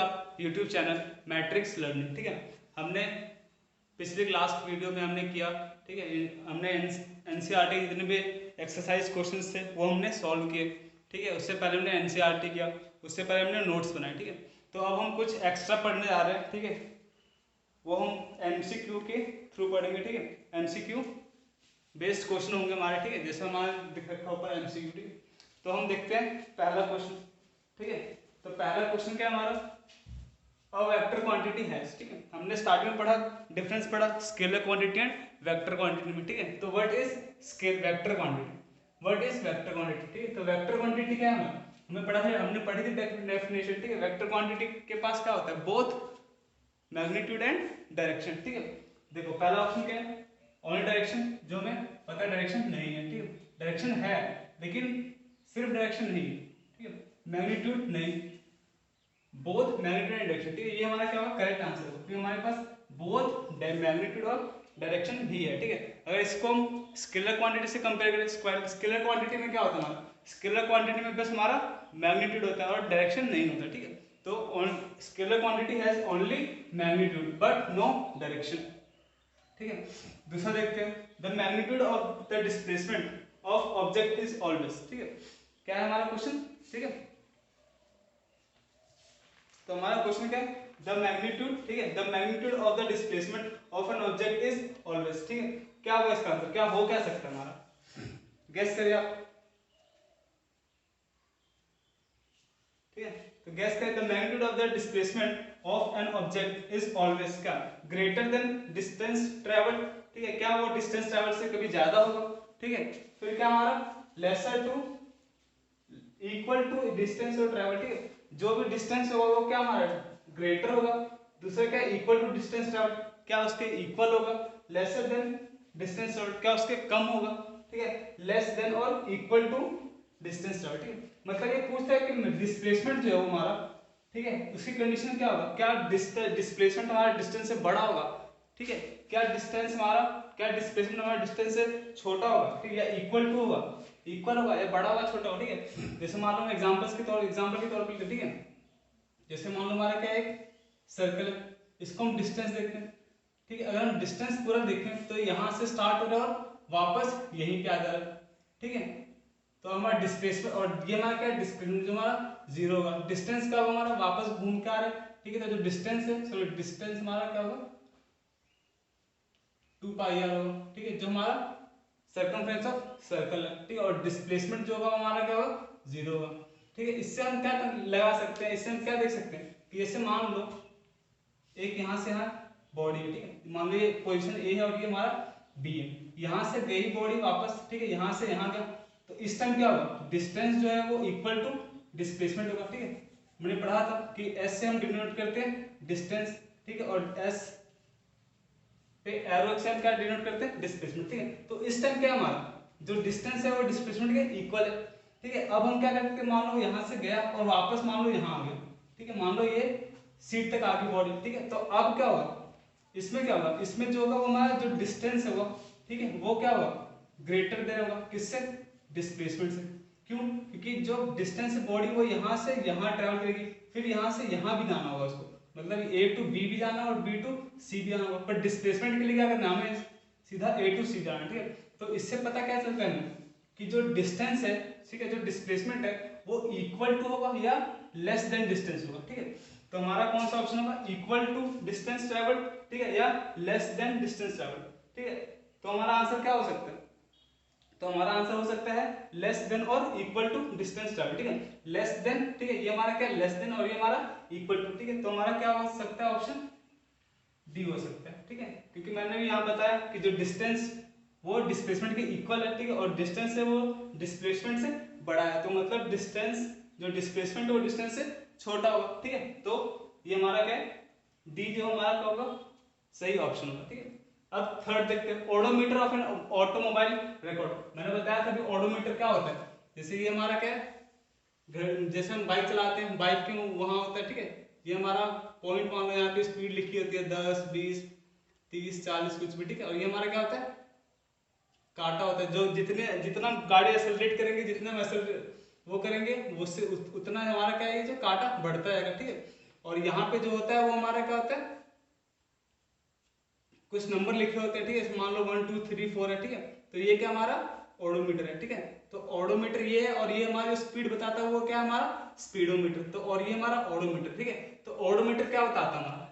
आप YouTube channel matrix learning. ठीक है, हमने पिछले लास्ट वीडियो में हमने किया, ठीक है, हमने एनसीईआरटी जितने भी एक्सरसाइज क्वेश्चंस थे वो हमने सॉल्व किए। ठीक है, उससे पहले हमने एनसीईआरटी किया, उससे पहले हमने नोट्स बनाए। ठीक है, तो अब हम कुछ एक्स्ट्रा पढ़ने जा रहे हैं। ठीक है, वो हम एमसीक्यू के थ्रू पढ़ेंगे। ठीक है, एमसीक्यू बेस्ड क्वेश्चन होंगे हमारे। ठीक है, जैसे हमारे दिख रखा ऊपर एमसीक्यू। ठीक है, तो हम देखते हैं पहला क्वेश्चन। ठीक है, तो पहला क्वेश्चन क्या हमारा, अ वेक्टर क्वांटिटी है। ठीक है, हमने स्टार्टिंग में पढ़ा, डिफरेंस पढ़ा scalar quantity and vector quantity में। ठीक है, तो what is scale vector quantity, what is vector quantity. ठीक है, तो वेक्टर क्वांटिटी क्या है, हमें पढ़ा था, हमने पढ़ी थी डेफिनेशन। ठीक है, वेक्टर क्वांटिटी के पास क्या होता है, बोथ मैग्नीट्यूड एंड डायरेक्शन। ठीक है, देखो पहला ऑप्शन क्या है, ओनली डायरेक्शन, जो हमें पता है डायरेक्शन नहीं है। ठीक है, डायरेक्शन है लेकिन सिर्फ डायरेक्शन नहीं है। ठीक है, मैग्नीट्यूड नहीं, बोथ मैग्नीट्यूड एंड डायरेक्शन। ठीक है, ये हमारा क्या होगा, करेक्ट आंसर होगा, क्योंकि हमारे पास बोथ मैग्नीट्यूड और डायरेक्शन भी है। ठीक है, अगर इसको हम स्केलर क्वांटिटी से कंपेयर करें, स्केलर क्वांटिटी में क्या होता है हमारा, स्केलर क्वांटिटी में बस हमारा मैग्नीट्यूड होता है और डायरेक्शन नहीं होता। ठीक है, तो scalar quantity has only magnitude but no direction. ठीक है, दूसरा देखते हैं, the magnitude of the displacement of object is always. ठीक है, क्या है हमारा क्वेश्चन। ठीक है, तो हमारा क्वेश्चन क्या है, द मैग्नीट्यूड। ठीक है, the magnitude of the displacement of an object is always. ठीक है, क्या होगा इसका आंसर, क्या हो क्या सकता है हमारा, गेस करिए आप। ठीक है, तो गेस करिए, the magnitude of the displacement of an object is always क्या, ग्रेटर देन डिस्टेंस ट्रेवल। ठीक है, क्या वो डिस्टेंस ट्रेवल से कभी ज्यादा होगा। ठीक है, फिर क्या हमारा lesser to equal to distance और ट्रेवल। ठीक है, जो भी डिस्टेंस होगा वो क्या हमारा ग्रेटर होगा, दूसरा क्या इक्वल टू डिस्टेंस ट्रेवल, क्या उसके इक्वल होगा, लेसर देन डिस्टेंस ट्रेवल, क्या उसके कम होगा। ठीक है, लेस देन और इक्वल टू डिस्टेंस ट्रेवल। ठीक है, मतलब ये पूछता है कि डिस्प्लेसमेंट जो है वो हमारा, ठीक है, उसकी कंडीशन क्या होगा, क्या डिस्प्लेसमेंट हमारा डिस्टेंस से बड़ा होगा। ठीक है, क्या डिस्टेंस हमारा, क्या डिस्प्लेसमेंट हमारा डिस्टेंस से छोटा होगा। ठीक है, या इक्वल टू होगा, इक्वल होगा या बड़ा होगा छोटा होगा। ठीक है, जैसे मान लो एग्जांपल के तौर पर, ठीक है, जैसे मान लो हमारा क्या एक सर्कल है, इसको हम डिस्टेंस देखते हैं। ठीक है, अगर हम डिस्टेंस पूरा देखें तो यहाँ से स्टार्ट हो रहा है और वापस यहीं पे आ जा रहा है। ठीक है, तो हमारा डिस्प्लेसमेंट, और ये हमारा क्या है डिस्प्लेसमेंट जो हमारा जीरो होगा, डिस्टेंस का हमारा वापस घूम के आ रहा है। ठीक है, तो जो डिस्टेंस है, सो डिस्टेंस हमारा क्या होगा 2 पाई आर होगा। ठीक है, जो हमारा सर्कमफ्रेंस ऑफ सर्कल है। ठीक है, और डिस्प्लेसमेंट जो होगा हमारा क्या होगा जीरो होगा। ठीक है, इससे हम क्या लगा सकते हैं, इससे हम क्या देख सकते हैं कि जैसे मान लो एक यहाँ से यहाँ बॉडी है। ठीक है, मान लो ये पोजीशन ए है और ये हमारा बी है, यहाँ से गई बॉडी वापस। ठीक है, यहाँ से यहाँ गया, तो इस टाइम क्या होगा, डिस्टेंस जो है वो इक्वल टू डिस्प्लेसमेंट होगा। ठीक है, मैंने पढ़ा था कि एस से हम डिनोट करते हैं डिस्टेंस। ठीक है, और एस पे एरो से हम क्या डिनोट करते हैं डिस्प्लेसमेंट। ठीक है, तो इस टाइम क्या हमारा जो डिस्टेंस है वो डिस्प्लेसमेंट के इक्वल है। ठीक है, अब हम क्या करते हैं, मान लो यहाँ से गया और वापस मान लो यहाँ आ गया। ठीक है, मान लो ये सीट तक आ गई बॉडी। ठीक है, तो अब क्या होगा, इसमें क्या होगा, इसमें जो होगा वो हमारा जो डिस्टेंस होगा, ठीक है, वो क्या होगा ग्रेटर देन होगा, किससे, डिस्प्लेसमेंट से। क्यों, क्योंकि जो डिस्टेंस है बॉडी वो यहाँ से यहाँ ट्रेवल करेगी, फिर यहाँ से यहाँ भी जाना होगा उसको, मतलब ए टू बी भी जाना और बी टू सी भी जाना होगा। पर डिस्प्लेसमेंट के लिए क्या करना, हमें सीधा ए टू सी जाना। ठीक है, तो इससे पता क्या चलता है कि जो डिस्टेंस है, ठीक है, जो डिस्प्लेसमेंट है वो इक्वल टू होगा या लेस देन डिस्टेंस होगा। ठीक है, तो हमारा कौन सा ऑप्शन होगा, इक्वल टू डिस्टेंस ट्रेवल। ठीक है, या लेस देन डिस्टेंस ट्रेवल। ठीक है, तो हमारा आंसर क्या हो सकता है, तो हमारा आंसर हो सकता है लेस देन और इक्वल टू डिस्टेंस ट्रेवल। ठीक है, लेस देन, ठीक है, ये हमारा क्या लेस देन और ये हमारा इक्वल टू। ठीक है, तो हमारा क्या हो सकता है, ऑप्शन डी हो सकता है। ठीक है, क्योंकि मैंने भी यहाँ बताया कि जो डिस्टेंस वो डिस्प्लेसमेंट के इक्वल है। ठीक है, और डिस्टेंस है वो डिस्प्लेसमेंट से बड़ा है, तो मतलब डिस्टेंस जो डिस्प्लेसमेंट है वो डिस्टेंस से छोटा होगा। ठीक है, तो ये हमारा क्या है, डी जो हमारा क्या होगा सही ऑप्शन होगा। ठीक है, अब थर्ड देखते हैं, odometer of an automobile record. मैंने बताया था कि ओडोमीटर क्या होता है, जैसे ये हमारा क्या है, जैसे हम बाइक चलाते हैं, बाइक के वहां होता है। ठीक है, ये हमारा पॉइंट मान लो, यहाँ पे स्पीड लिखी होती है 10 20 30 40 कुछ भी। ठीक है, और ये हमारा क्या होता है कांटा होता है, जो जितना गाड़ी एक्सेलरेट करेंगे, जितना हम एक्सेलरेट वो करेंगे उससे उतना हमारा क्या है, ये जो कांटा बढ़ता जाएगा। ठीक है, और यहाँ पे जो होता है वो हमारा क्या होता है, कुछ नंबर लिखे होते हैं, ठीक है, मान लो 1 2 3 4 है, ठीक है। तो ये क्या हमारा ओडोमीटर है, ठीक है। तो ओडोमीटर ये है, और ये हमारी स्पीड बताता है वो क्या है हमारा स्पीडोमीटर। तो और ये हमारा ओडोमीटर, ठीक है। तो ओडोमीटर क्या बताता है हमारा,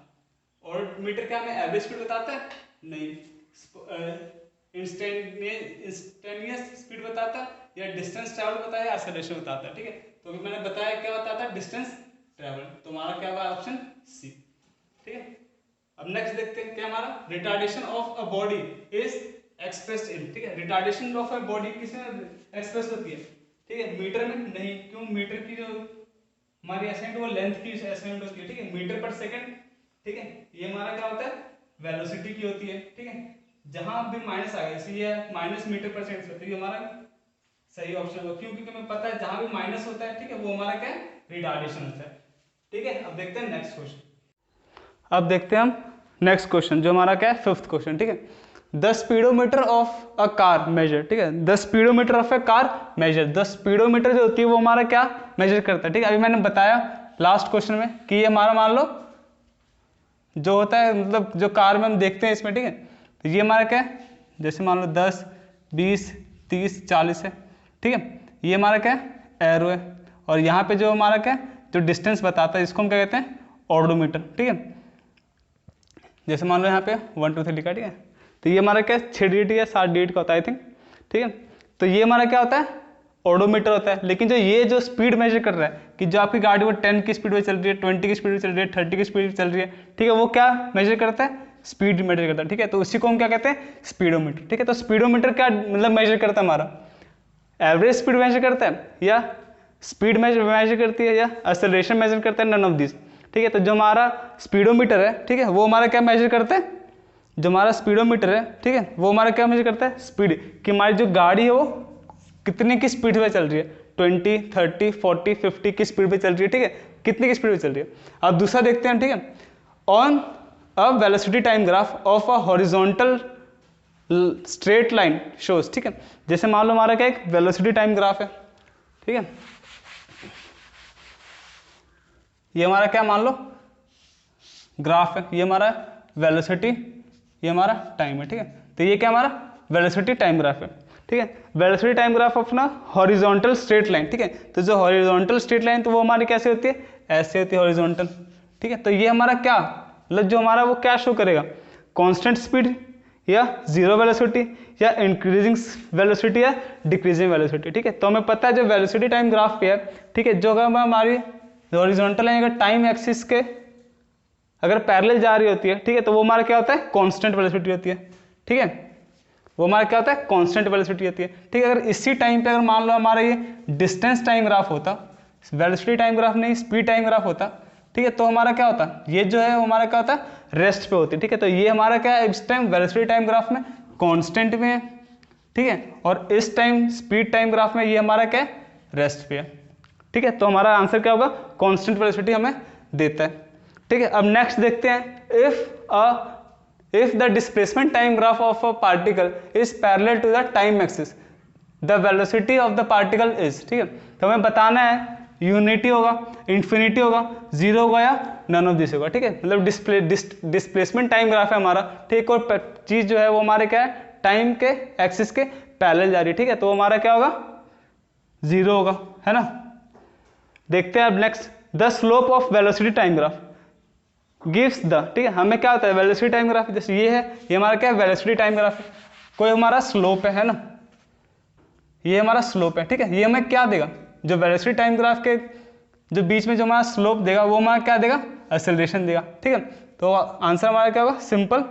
ओडोमीटर क्या हमें एवरेज स्पीड बताता है, नहीं, इंस्टेंटेनियस स्पीड बताता है, या डिस्टेंस ट्रैवल बताता है, या एक्सेलरेशन बताता है, ठीक है। तो अभी मैंने बताया क्या बताता है, डिस्टेंस ट्रैवल। तो हमारा क्या होगा ऑप्शन सी, ठीक है। अब नेक्स्ट देखते हैं क्या हमारा retardation of a body is expressed in, ठीक है। रिटार्डेशन ऑफ अ बॉडी किसमें एक्सप्रेस होती है, ठीक है, मीटर में नहीं, क्यों, मीटर की जो हमारी एसेंट वो लेंथ की एसेंट होती है, ठीक है, मीटर पर सेकंड, ठीक है। ये हमारा क्या होता है वेलोसिटी की होती है, ठीक है। जहां भी माइनस आ गया इसलिए माइनस मीटर पर सेकंड होती है, हमारा सही ऑप्शन होगा, क्योंकि हमें पता है जहां भी माइनस होता है, ठीक है, वो हमारा क्या है रिटार्डेशन होता है, ठीक है। अब देखते हैं नेक्स्ट क्वेश्चन। अब देखते हैं हम नेक्स्ट क्वेश्चन जो हमारा क्या है फिफ्थ क्वेश्चन, ठीक है। The speedometer of a car measure, ठीक है, the speedometer of a car measure, the speedometer जो होती है वो हमारा क्या मेजर करता है, ठीक है। अभी मैंने बताया लास्ट क्वेश्चन में कि ये हमारा मान लो जो होता है, मतलब जो कार में हम देखते हैं इसमें, ठीक है। तो ये हमारा क्या है, जैसे मान लो 10 20 30 40 है, ठीक है। ये हमारा क्या है एरो है, और यहाँ पे जो हमारा क्या है जो डिस्टेंस बताता है इसको हम क्या कहते हैं ऑडोमीटर, ठीक है। जैसे मान लो यहाँ पे 1 2 3 लिखा, ठीक है। तो ये हमारा क्या 6 डिजिट या 7 डिजिट का होता है आई थिंक, ठीक है। तो ये हमारा क्या होता है ऑडोमीटर होता है। लेकिन जो ये जो स्पीड मेजर कर रहा है कि जो आपकी गाड़ी वो 10 की स्पीड में चल रही है, 20 की स्पीड में चल रही है, 30 की स्पीड में चल रही है, ठीक है, वो क्या मेजर करता है स्पीड मेजर करता है, ठीक है। तो उसी को हम क्या कहते हैं स्पीडोमीटर, ठीक है। तो स्पीडोमीटर क्या मतलब मेजर करता है हमारा एवरेज स्पीड मेजर करता है, या स्पीड मेजर करती है, या एक्सेलरेशन मेजर करता है, नन ऑफ दिस, ठीक है। तो जो हमारा स्पीडोमीटर है, ठीक है, वो हमारा क्या मेजर करता है, जो हमारा स्पीडोमीटर है, ठीक है, वो हमारा क्या मेजर करता है स्पीड कि हमारी जो गाड़ी है वो कितने की स्पीड पे चल रही है, 20 30 40 50 की स्पीड पे चल रही है, ठीक है, कितने की स्पीड पे चल रही है। अब दूसरा देखते हैं, ठीक है, on a velocity time graph of a horizontal straight line shows, ठीक है। जैसे मान लो हमारा क्या एक वेलोसिटी टाइम ग्राफ है, ठीक है। ये हमारा क्या मान लो ग्राफ है, ये हमारा वेलोसिटी, ये हमारा टाइम है, ठीक है। तो ये क्या हमारा वेलोसिटी टाइम ग्राफ है, ठीक है। वेलोसिटी टाइम ग्राफ ऑफ ना हॉरिजॉन्टल स्ट्रेट लाइन, ठीक है। तो जो हॉरिजॉन्टल स्ट्रेट लाइन तो वो हमारी कैसे होती है ऐसे होती है हॉरिजॉन्टल, ठीक है। तो ये हमारा क्या मतलब जो हमारा वो क्या शो करेगा कांस्टेंट स्पीड, या जीरो वेलोसिटी, या इंक्रीजिंग वेलोसिटी, या डिक्रीजिंग वेलोसिटी, ठीक है। तो हमें पता है जो वेलोसिटी टाइम ग्राफ पे है, ठीक है, जो अगर हमारी हॉरिजॉन्टल लाइन अगर टाइम एक्सिस के अगर पैरेलल जा रही होती है, ठीक है, तो वो हमारा क्या होता है कांस्टेंट वेलोसिटी होती है, ठीक है। वो हमारा क्या होता है कांस्टेंट वेलोसिटी होती है, ठीक है। अगर इसी टाइम पे अगर मान लो हमारा ये डिस्टेंस टाइम ग्राफ होता, वेलोसिटी टाइम ग्राफ नहीं स्पीड टाइम ग्राफ होता, ठीक है, तो हमारा क्या होता ये जो है हमारा क्या होता है रेस्ट पे होती है, ठीक है। तो ये हमारा क्या है इस टाइम वेलोसिटी टाइम ग्राफ में कांस्टेंट में है, ठीक है, और इस टाइम स्पीड टाइम ग्राफ में ये हमारा क्या है रेस्ट पे है, ठीक है। तो हमारा आंसर क्या होगा कांस्टेंट वेलोसिटी हमें देता है, ठीक है। अब नेक्स्ट देखते हैं if the displacement time graph of a particle is parallel to the time axis the velocity of the particle is, ठीक है। तो हमें बताना है यूनिटी होगा, इन्फिनिटी होगा, जीरो होगा, या नन ऑफ दिस होगा, ठीक है। मतलब डिस्प्लेसमेंट टाइम ग्राफ है हमारा, ठीक, और चीज जो है वो हमारे क्या है टाइम के एक्सिस के पैरेलल जा रही है, ठीक है। तो हमारा क्या होगा जीरो होगा, है ना। देखते हैं अब next the slope of velocity time graph gives the, ठीक है, हमें क्या होता है वेलोसिटी टाइम ग्राफ जैसे ये है, ये हमारा क्या है वेलोसिटी टाइम ग्राफ है, कोई हमारा स्लोप है ना, ये हमारा स्लोप है, ठीक है। ये हमें क्या देगा जो वेलोसिटी टाइम ग्राफ के जो बीच में जो हमारा स्लोप देगा वो हमारा क्या देगा एक्सेलरेशन देगा, ठीक है। तो आंसर हमारा क्या होगा सिंपल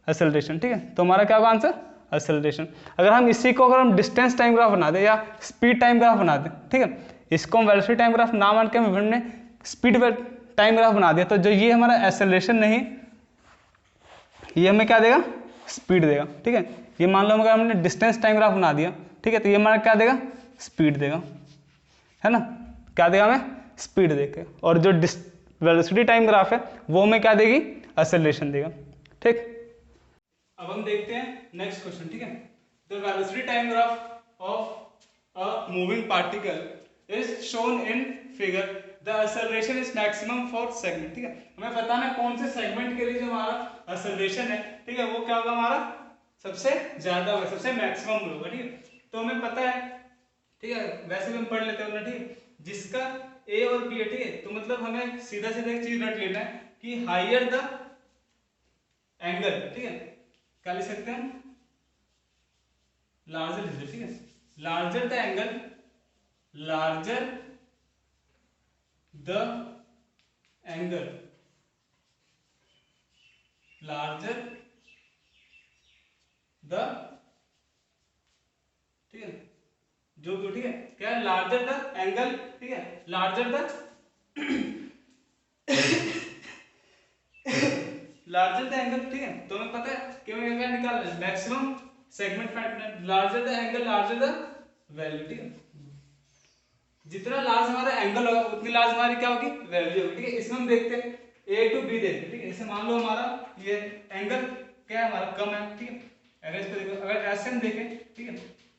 एक्सेलरेशन, ठीक है। तो हमारा क्या होगा आंसर एक्सेलरेशन। अगर हम इसी को अगर हम डिस्टेंस टाइम ग्राफ बना दें या स्पीड टाइम ग्राफ बना दें, ठीक है, इसको हम वेलोसिटी टाइम ग्राफ ना मान के हमने स्पीड टाइम ग्राफ बना दिया, तो जो ये हमारा एक्सेलरेशन नहीं ये हमें क्या देगा स्पीड देगा, ठीक है। ये मान लो अगर हमने डिस्टेंस टाइम ग्राफ बना दिया, ठीक है, तो ये हमारा क्या देगा स्पीड देगा, है ना, क्या देगा हमें स्पीड देके, और जो वेलोसिटी टाइम ग्राफ है वो हमें क्या देगी एक्सेलरेशन देगा, ठीक। अब हम देखते हैं नेक्स्ट क्वेश्चन, ठीक है। The velocity time graph of a moving particle is shown in figure. The acceleration is maximum for segment, ठीक है, हमें बताना है कौन से सेगमेंट के लिए जो हमारा एक्सेलरेशन है, ठीक है, वो क्या होगा, हमारा सबसे ज्यादा होगा, सबसे मैक्सिमम होगा, ठीक है। तो हमें पता है, ठीक है, वैसे भी हम पढ़ लेते हैं ना, ठीक, जिसका ए और बी है, ठीक है, तो मतलब हमें सीधा सीधा एक चीज रट लेना है कि हायर द एंगल, ठीक है, क्या लिख सकते हैं हम, लार्जर, ठीक है, larger the angle, larger the angle, larger the, ठीक है, जो भी, ठीक है, क्या है, लार्जर द एंगल, ठीक है, larger the larger the angle, ठीक है, तो हमें पता है कि हमें क्या निकालना है, maximum segment factor, larger the angle, larger the value, ठीक है, जितना लार्ज हमारा एंगल होगा उतनी लार्ज हमारी क्या होगी, वैल्यू होगी, ठीक है। इसमें हम देखते हैं ए टू बी देखते हैं, ठीक है, जैसे मान लो हमारा ये एंगल क्या है, हमारा कम है, ठीक है, अगर इसको देखो, अगर ऐसे हम देखें, ठीक है,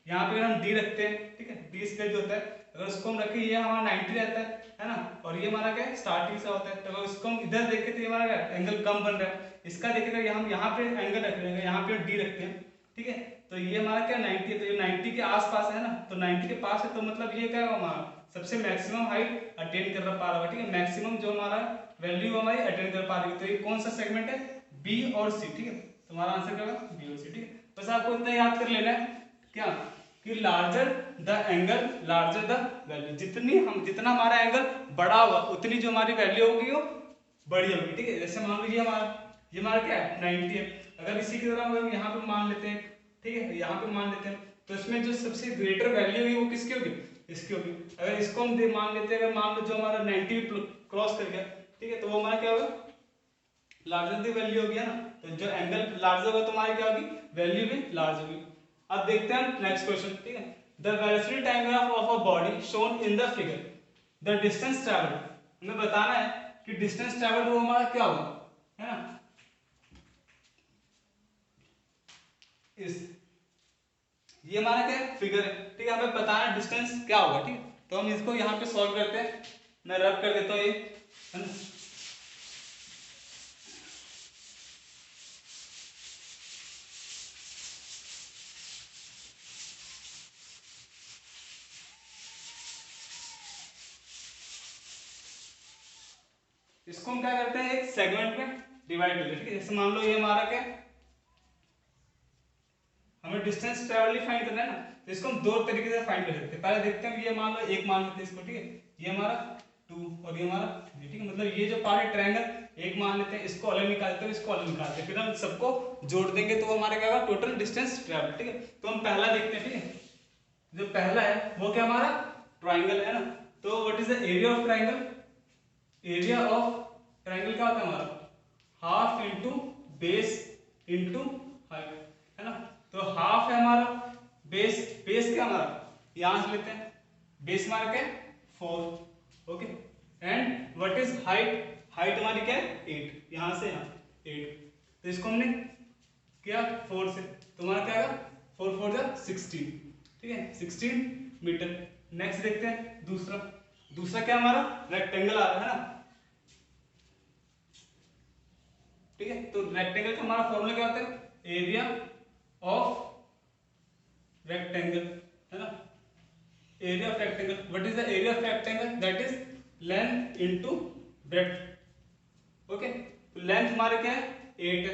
यहाँ पे अगर हम डी रखते हैं, ठीक है, डी स्केल जो होता है, अगर उसको हम रखें, ये हमारा 90 रहता है ना, और ये हमारा क्या है, स्टार्टिंग से होता है, तो अगर उसको हम इधर देखें तो ये हमारा एंगल कम बन रहा है, इसका देखेगा हम यहाँ पे एंगल रख रहे हैं, यहाँ पे डी रखते हैं, ठीक है, तो ये हमारा क्या 90 है, तो ये 90 के आसपास है ना, तो 90 के पास है, तो मतलब ये क्या है, हमारा सबसे मैक्सिमम हाइट अटेन कर पा रहा है, ठीक है, मैक्सिमम जो हमारा वैल्यू हमारी अटेन कर पा रही है, तो ये कौन सा सेगमेंट है, बी और सी, ठीक है, तो हमारा आंसर क्या होगा, बी और सी, ठीक है। बस आपको इतना याद कर लेना है क्या, कि larger the angle, larger the value, जितना हमारा एंगल बड़ा होगा उतनी जो हमारी वैल्यू होगी वो बड़ी होगी, ठीक है। जैसे मान लीजिए ये हमारा क्या है, 90 है, अगर इसी की तरह हम यहाँ पे मान लेते हैं, ठीक है, यहाँ पे मान लेते हैं, तो इसमें जो सबसे ग्रेटर वैल्यू होगी वो किसकी होगी, इसकी होगी। अगर इसको हम मान लेते हैं, अगर मान लो जो हमारा 90 क्रॉस कर गया, ठीक है, तो वो हमारा क्या होगा, लार्जर दी वैल्यू होगी, है ना, तो जो एंगल लार्ज होगा तो हमारी क्या होगी, वैल्यू भी लार्ज होगी। अब देखते हैं नेक्स्ट क्वेश्चन, ठीक है, the velocity time graph of a body shown in the figure, the distance travelled, हमें बताना है कि डिस्टेंस ट्रैवल्ड वो हमारा क्या होगा, है ना, इस ये हमारा क्या फिगर है, ठीक है, हमें बताना है डिस्टेंस क्या होगा, ठीक है, तो हम इसको यहाँ पे सॉल्व करते हैं, मैं रब कर देता हूँ ये, है ना, इसको हम क्या करते हैं, एक सेगमेंट में डिवाइड कर लेते हैं, ठीक है, जैसे मान लो ये हमारा क्या, हमें डिस्टेंस ट्रैवल फाइंड करना है ना, तो इसको हम दो तरीके से फाइंड कर सकते हैं। पहले देखते हैं, ये मान लो एक मान लेते हैं इसको, ठीक है, ये हमारा 2 और ये हमारा 3, ठीक है, मतलब ये जो पार्ट है ट्रायंगल एक मान लेते हैं, इसको अलग निकालते हैं, इसको अलग निकालते हैं, फिर हम सबको जोड़ देंगे तो हमारे क्या होगा, टोटल डिस्टेंस ट्रैवल, ठीक है। तो हम पहला देखते हैं, ठीक है, जो पहला है वो क्या हमारा ट्राइंगल है ना, तो what is the area of triangle, area of triangle क्या होता है हमारा, half into base into height, है ना, तो हाफ है हमारा, बेस क्या हमारा यहां से लेते हैं, बेस हमारा क्या है 4, okay, and what is height, height हमारी क्या है 8, यहां से यहां 8, तो इसको हमने किया 4 से, तो हमारा क्या आएगा 4 4 जा 16, ठीक है, 16 मीटर। नेक्स्ट देखते हैं दूसरा क्या हमारा रेक्टेंगल आ रहा है ना, ठीक है, तो रेक्टेंगल का हमारा फॉर्मूला क्या होता है, एरिया ऑफ रेक्टेंगल, है ना, area of rectangle, what is the area of rectangle, that is length into breadth, okay, तो लेंथ हमारे क्या है 8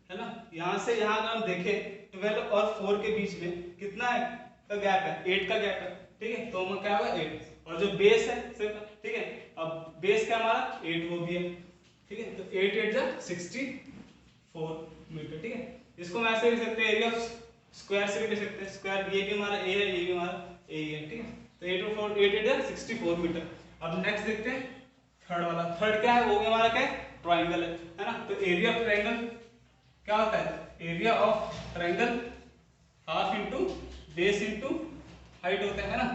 है ना, यहां से यहां अगर हम देखें 12 और 4 के बीच में कितना है का गैप है, 8 का गैप है, ठीक है, तो हम क्या होगा 8, और जो बेस है सिर्फ, ठीक है, अब बेस का हमारा 8 वो भी है, ठीक है, तो 8 8 जा 64 मीटर, ठीक है, इसको हम ऐसे लिख सकते हैं, एरिया ऑफ स्क्वायर से भी लिख सकते हैं, स्क्वायर ये भी हमारा ए है, ये भी हमारा ए है, ठीक है, तो 8 और 4 8 8 जा 64 मीटर। अब नेक्स्ट देखते हैं थर्ड वाला, थर्ड क्या है, वो भी हमारा क्या है ट्रायंगल है ना, तो एरिया ऑफ ट्रायंगल क्या होता है, area of triangle half into base into height होता है ना,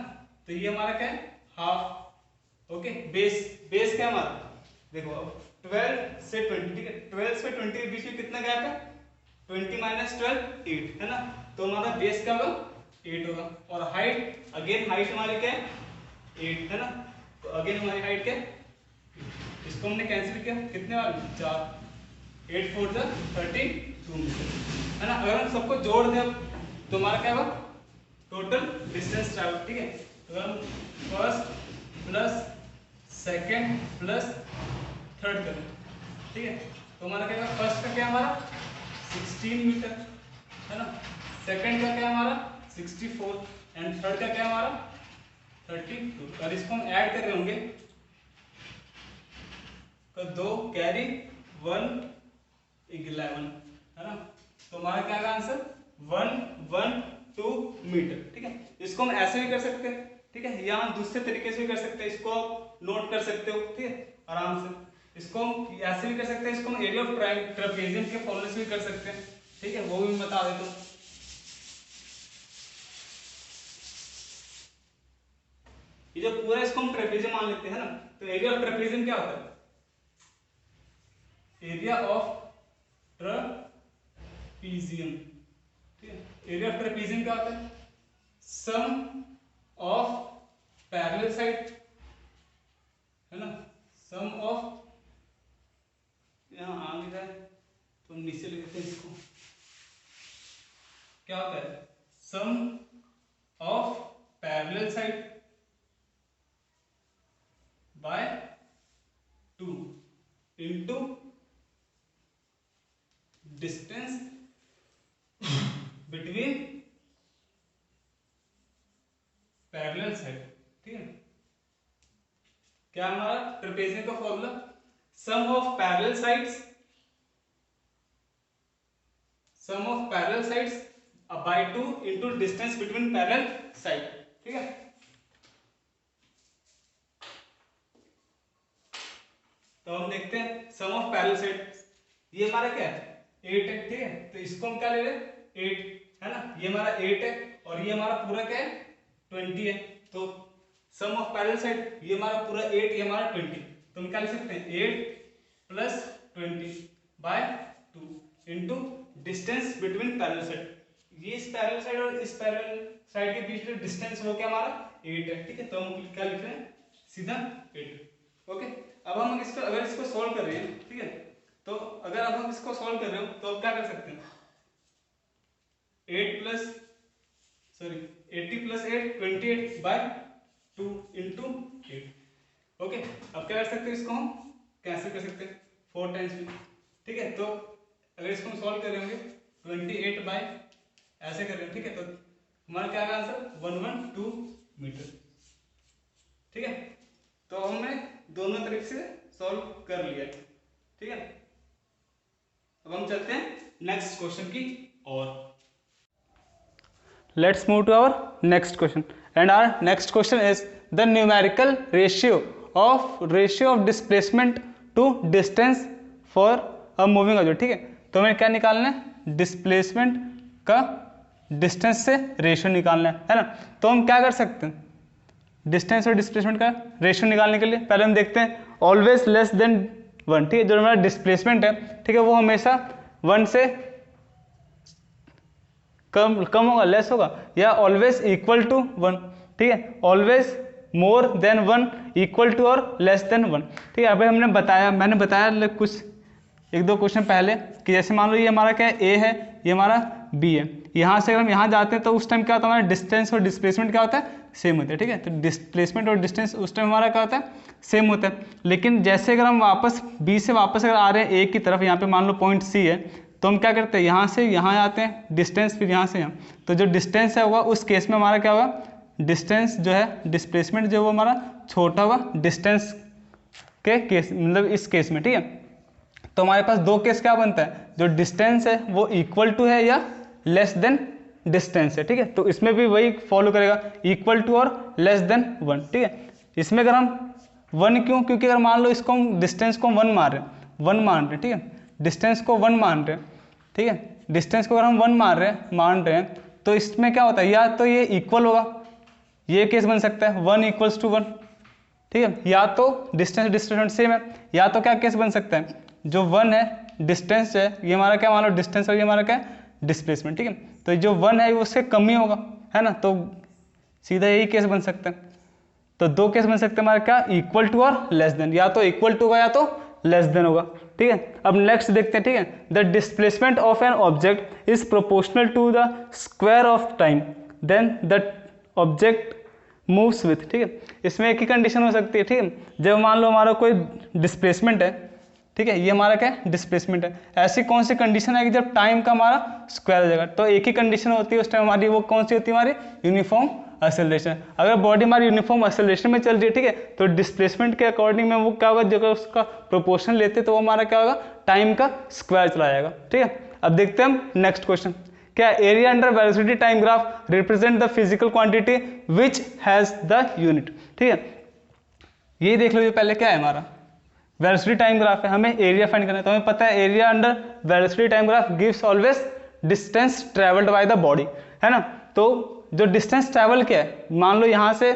तो ये हमारा क्या है हाफ, ओके, बेस क्या हमारा देखो, अब 12 से 20, ठीक है, 12 से 20 के बीच में कितना गैप है, 20 माइनस 12 8, है ना, तो हमारा बेस क्या होगा 8 होगा, और हाइट अगेन हाइट हमारी क्या है 8, है ना, तो अगेन हमारी हाइट क्या, इसको हमने कैंसिल किया, कितने बार, 4, 8 4 जा 32 मीटर, है ना। अगर हम सबको जोड़ दें तो हमारा क्या होगा, टोटल डिस्टेंस ट्रैवल, ठीक है। तो अगर हम first plus second plus third करें, ठीक है, तो हमारा क्या होगा, फर्स्ट का क्या हमारा 16 मीटर, है ना, सेकेंड का क्या हमारा 64 एंड थर्ड का क्या हमारा 32। और इसको हम ऐड कर रहे होंगे तो 2 कैरी 1 11, है ना। तो हमारा क्या आएगा आंसर 112 मीटर, ठीक है। इसको हम ऐसे भी कर सकते हैं, ठीक है, या हम दूसरे तरीके से भी कर सकते हैं, इसको आप नोट कर सकते हो, ठीक है, आराम से। इसको हम ऐसे भी कर सकते हैं, इसको हम एरिया ऑफ ट्रेपेजियम के फॉर्मूले से भी कर सकते हैं, ठीक है, वो भी मैं बता देता हूँ। ये जो पूरा इसको हम ट्रेपेजियम मान लेते हैं ना, तो एरिया ऑफ ट्रेपेजियम क्या होता है, एरिया ऑफ ट्रेपेजियम, ठीक है, एरिया ऑफ ट्रेपेजियम क्या होता है, सम ऑफ पैरेलल साइड, है ना, सम ऑफ, यहाँ आ गया है तो नीचे लिखते हैं इसको, क्या होता है, sum of parallel side by 2 into distance between parallel side, ठीक है। क्या हमारा ट्रेपेजियम का formula, sum of parallel sides by 2 into distance between parallel side, ठीक है। तो हम देखते हैं सम ऑफ पैरेलल साइड, ये हमारा क्या है 8 है, ठीक है, तो इसको हम क्या ले रहे हैं 8, है ना, ये हमारा 8 है और ये हमारा पूरा क्या है 20 है। तो सम ऑफ पैरेलल साइड ये हमारा पूरा 8, ये हमारा 20, तो हम क्या लिख सकते हैं 8 plus 20 by 2 into distance between parallel side, ये इस पैरेलल साइड और इस पैरेलल साइड के बीच में डिस्टेंस वो क्या हमारा 8 है, ठीक है। तो हम क्या लिख रहे हैं सीधा 8, ओके। अब हम इसको अगर इसको सॉल्व कर रहे हैं, ठीक है, तो अगर अब हम इसको सॉल्व कर रहे हो तो अब क्या कर सकते हैं 80 प्लस 8 28 बाय 2 इंटू 8, ओके। अब क्या कर सकते हैं, इसको हम कैंसिल कर सकते हैं 4 टाइम्स में, ठीक है। तो अगर इसको हम सॉल्व कर रहे होंगे 28 बाय ऐसे कर रहे हैं, ठीक है, तो हमारा क्या आएगा आंसर 112 मीटर, ठीक है। तो हमने दोनों तरीके से सॉल्व कर लिया, ठीक है। अब हम चलते हैं नेक्स्ट क्वेश्चन की ओर। Let's move to our next question, and our next question is the numerical ratio of displacement to distance for a moving object, ठीक है। तो हमें क्या निकालना है, डिस्प्लेसमेंट का डिस्टेंस से रेशियो निकालना है ना। तो हम क्या कर सकते हैं, डिस्टेंस और डिस्प्लेसमेंट का रेशियो निकालने के लिए पहले हम देखते हैं ऑलवेज लेस देन 1, ठीक है। जो हमारा डिस्प्लेसमेंट है, ठीक है, वो हमेशा 1 से कम होगा, लेस होगा, या ऑलवेज इक्वल टू 1, ठीक है, always more than 1, equal to और लेस देन 1, ठीक है। अभी मैंने बताया कुछ 1-2 क्वेश्चन पहले कि जैसे मान लो ये हमारा क्या है ए है, ये हमारा बी है, यहाँ से अगर हम यहाँ जाते हैं तो उस टाइम क्या होता है हमारा डिस्टेंस और डिस्प्लेसमेंट क्या होता है सेम होता है, ठीक है। तो डिस्प्लेसमेंट और डिस्टेंस उस टाइम हमारा क्या होता है सेम होता है। लेकिन जैसे अगर हम वापस बी से वापस अगर आ रहे हैं ए की तरफ, यहाँ पे मान लो पॉइंट सी है, तो हम क्या करते हैं यहाँ से यहाँ आते हैं डिस्टेंस, फिर यहाँ से यहाँ, तो जो डिस्टेंस है होगा उस केस में हमारा क्या होगा, डिस्टेंस जो है डिस्प्लेसमेंट जो वो हमारा छोटा होगा डिस्टेंस के केस, मतलब इस केस में, ठीक है। तो हमारे पास 2 केस क्या बनता है, जो डिस्टेंस है वो इक्वल टू है या लेस देन डिस्टेंस है, ठीक है। तो इसमें भी वही फॉलो करेगा, इक्वल टू और लेस देन 1, ठीक है। इसमें अगर हम 1 क्यों, क्योंकि अगर मान लो इसको हम डिस्टेंस को 1 मान रहे हैं, ठीक है, डिस्टेंस को 1 मान रहे हैं, ठीक है, डिस्टेंस को अगर हम 1 मान रहे हैं तो इसमें क्या होता है, या तो ये इक्वल होगा, ये केस बन सकता है 1 = 1, ठीक है, या तो डिस्टेंस सेम है, या तो क्या केस बन सकता है, जो 1 है डिस्टेंस है ये हमारा क्या मान लो डिस्टेंस और ये हमारा क्या डिस्प्लेसमेंट, ठीक है। तो जो 1 है वो उससे कम ही होगा, है ना, तो सीधा यही केस बन सकता है। तो दो केस बन सकते हैं हमारे क्या, इक्वल टू और लेस देन, या तो इक्वल टू होगा या तो लेस देन होगा। ठीक है, अब नेक्स्ट देखते हैं। ठीक है, the displacement of an object is proportional to the square of time then the object moves with. ठीक है, इसमें एक ही कंडीशन हो सकती है। ठीक है, जब मान लो हमारा कोई डिस्प्लेसमेंट है, ठीक है, ये हमारा क्या है, डिस्प्लेसमेंट है, ऐसी कौन सी कंडीशन है कि जब टाइम का हमारा स्क्वायर हो जाएगा, तो एक ही कंडीशन होती है उस टाइम हमारी, वो कौन सी होती है हमारी, यूनिफॉर्म एक्सेलरेशन। अगर बॉडी हमारी यूनिफॉर्म एक्सेलरेशन में चल रही है, ठीक है, तो डिस्प्लेसमेंट के अकॉर्डिंग में वो क्या होगा, जब उसका प्रोपोर्शन लेते तो वो हमारा क्या होगा, टाइम का स्क्वायर चला जाएगा। ठीक है, अब देखते हैं हम नेक्स्ट क्वेश्चन। क्या area under velocity time graph represent the physical quantity which has the unit. ठीक है, ये देख लो, ये पहले क्या है हमारा वेलोसिटी टाइम ग्राफ है, हमें एरिया फाइंड करना है। तो हमें पता है area under velocity time graph gives always distance travelled by the body, है ना। तो जो डिस्टेंस ट्रेवल किया है, मान लो यहाँ से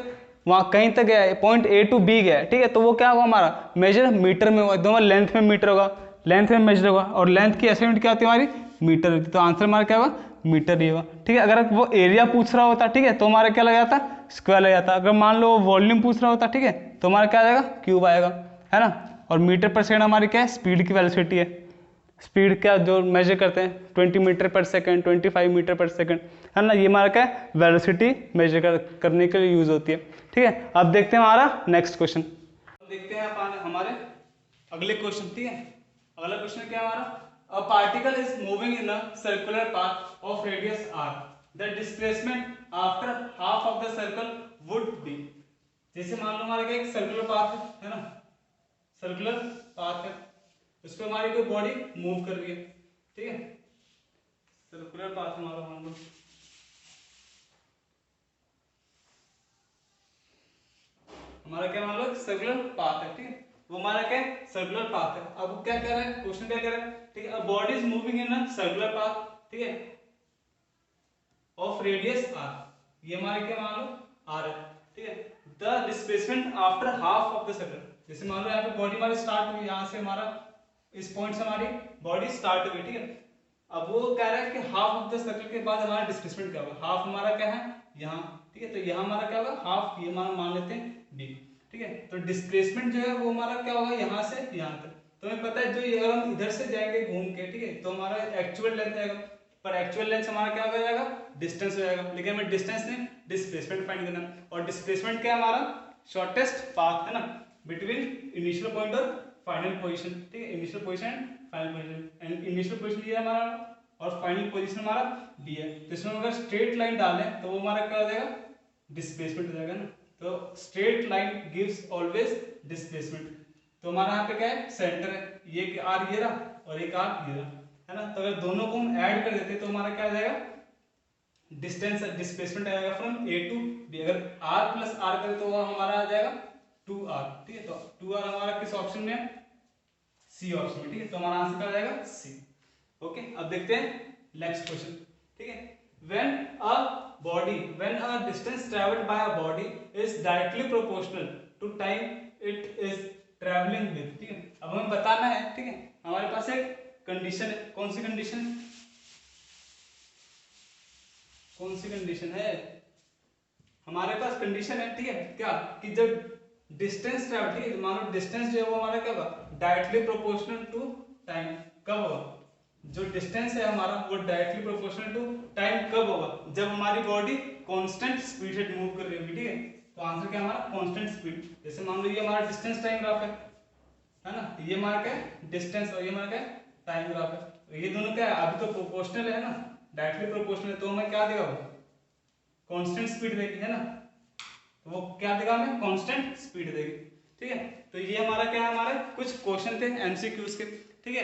वहाँ कहीं तक गया है, पॉइंट ए टू बी गया है, ठीक है, तो वो क्या होगा हमारा मेजर मीटर में होगा, दोनों लेंथ में मीटर होगा, लेंथ में मेजर होगा, और लेंथ की एसई यूनिट क्या होती है हमारी, मीटर होती है। तो आंसर हमारा क्या होगा, मीटर ही होगा। ठीक है, अगर वो एरिया पूछ रहा होता, ठीक है, तो हमारा क्या लग जाता, स्क्वायर लग जाता। अगर मान लो वॉल्यूम पूछ रहा होता, ठीक है, तो हमारा क्या आ जाएगा, क्यूब आएगा, है ना। और मीटर पर सेकंड हमारी क्या है, स्पीड की वेलोसिटी है। स्पीड क्या जो मेजर करते हैं 20 मीटर पर सेकंड, 25 मीटर पर सेकंड, है ना, ये हमारा क्या है, वेलोसिटी मेजर करने के लिए यूज होती है। ठीक है, अब देखते हैं हमारा नेक्स्ट क्वेश्चन, देखते हैं हमारे अगले क्वेश्चन। ठीक है, अगला क्वेश्चन क्या है हमारा, a particle is moving in a circular path of radius r, the displacement after half of the circle would be. जैसे मान लो हमारा क्या एक सर्कुलर पाथ है ना, सर्कुलर पाथ है, उस पर हमारी कोई बॉडी मूव कर रही है। ठीक है, सर्कुलर पाथ हमारा मान लो, हमारा क्या मान लो सर्कुलर पाथ है। ठीक है, वो हमारा क्या है, सर्कुलर पाथ है। अब वो क्या कर रहा है, क्वेश्चन क्या कर रहा है, ठीक है, body is moving in a circular path, ठीक है, ऑफ रेडियस r, ये हमारे क्या मान लो r है। ठीक है, the displacement after half of the circle, जैसे मान लो यहाँ पे बॉडी हमारी स्टार्ट हुई, यहाँ से हमारा इस पॉइंट से हमारी बॉडी स्टार्ट हुई। ठीक है, अब वो कह रहा है कि हाफ ऑफ द सर्कल के बाद हमारा डिस्प्लेसमेंट क्या होगा, हाफ हमारा क्या है यहाँ, ठीक है, तो यहाँ हमारा क्या होगा, हाफ, ये हमारा मान लेते हैं b। ठीक है, तो डिस्प्लेसमेंट जो है वो हमारा क्या होगा, यहाँ से यहाँ तक। तो हमें पता है जो अगर हम इधर से जाएंगे घूम के, ठीक है, तो हमारा एक्चुअल लेंथ आएगा, पर एक्चुअल लेंथ हमारा क्या हो जाएगा, डिस्टेंस हो जाएगा, लेकिन हमें डिस्टेंस नहीं डिस्प्लेसमेंट फाइंड करना है। और डिस्प्लेसमेंट क्या है हमारा, शॉर्टेस्ट पाथ है ना बिटवीन इनिशियल पॉइंट और फाइनल पोजीशन। ठीक है, initial position and final position, and initial position ये है हमारा और फाइनल पोजीशन हमारा बी है। तो इसमें अगर स्ट्रेट लाइन डालें तो वो हमारा क्या हो जाएगा, डिस्प्लेसमेंट हो जाएगा ना। तो straight line gives always displacement. तो हमारा यहाँ पे क्या है, सेंटर है, ये आर ये रहा और एक आर ये रहा, है ना। तो अगर दोनों को हम ऐड कर देते तो हमारा क्या आ जाएगा, डिस्टेंस डिस्प्लेसमेंट आएगा फ्रॉम ए टू बी। अगर r प्लस आर करें तो हमारा आ जाएगा 2r। ठीक है, तो 2r हमारा किस ऑप्शन में है, सी ऑप्शन में। ठीक है, तो हमारा आंसर क्या आ जाएगा, सी। ओके, अब देखते हैं नेक्स्ट क्वेश्चन। ठीक है, when a distance traveled by a body is directly proportional to time it is traveling with। ठीक है, अब हमें बताना है, ठीक है, हमारे पास एक कंडीशन है, कौन सी कंडीशन, कौन सी कंडीशन है, हमारे पास कंडीशन है, ठीक है, क्या कि जब डिस्टेंस ट्रैवल, ठीक है, मान लो डिस्टेंस जो है वो हमारा क्या होगा, डायरेक्टली प्रोपोर्शनल टू टाइम। कब होगा, जो डिस्टेंस है हमारा वो डायरेक्टली प्रोपोर्शनल टू टाइम कब होगा, जब हमारी बॉडी कांस्टेंट स्पीड से मूव कर रही होगी। ठीक है, तो आंसर क्या हमारा, कांस्टेंट स्पीड। जैसे मान लो ये हमारा डिस्टेंस टाइम ग्राफ है ना, ये हमारा क्या है डिस्टेंस और ये हमारा क्या है टाइम ग्राफ है। ये दोनों क्या है, अभी तो प्रोपोर्शनल है ना, डायरेक्टली प्रोपोर्शनल है, तो हमें क्या देगा, वो कांस्टेंट स्पीड देगी, है ना। तो वो क्या देगा, हमें कांस्टेंट स्पीड देगी। ठीक है, तो ये हमारा क्या है, हमारे कुछ क्वेश्चन थे एमसीक्यूज के। ठीक है,